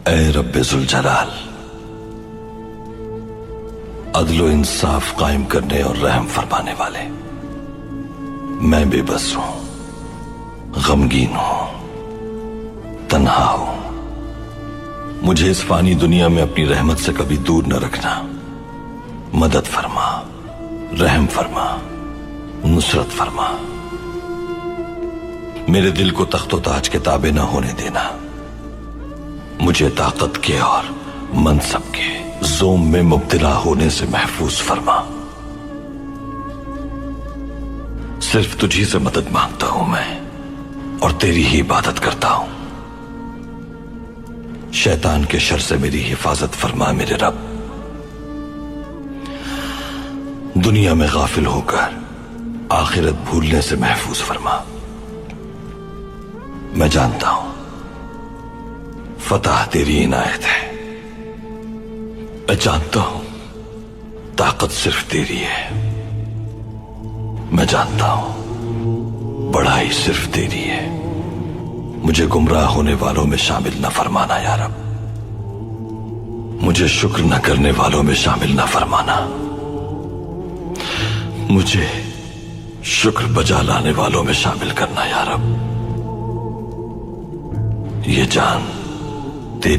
اے رب ذوالجلال، عدل و انصاف قائم کرنے اور رحم فرمانے والے، میں بے بس ہوں، غمگین ہوں، تنہا ہوں۔ مجھے اس فانی دنیا میں اپنی رحمت سے کبھی دور نہ رکھنا۔ مدد فرما، رحم فرما، نصرت فرما۔ میرے دل کو تخت و تاج کے تابع نہ ہونے دینا۔ مجھے طاقت کے اور منصب کے زوم میں مبتلا ہونے سے محفوظ فرما۔ صرف تجھی سے مدد مانگتا ہوں میں، اور تیری ہی عبادت کرتا ہوں۔ شیطان کے شر سے میری حفاظت فرما میرے رب۔ دنیا میں غافل ہو کر آخرت بھولنے سے محفوظ فرما۔ میں جانتا ہوں فتح تیری عنایت ہے، میں جانتا ہوں طاقت صرف تیری ہے، میں جانتا ہوں بڑائی صرف تیری ہے۔ مجھے گمراہ ہونے والوں میں شامل نہ فرمانا یا رب، مجھے شکر نہ کرنے والوں میں شامل نہ فرمانا، مجھے شکر بجا لانے والوں میں شامل کرنا یا رب۔ یہ جان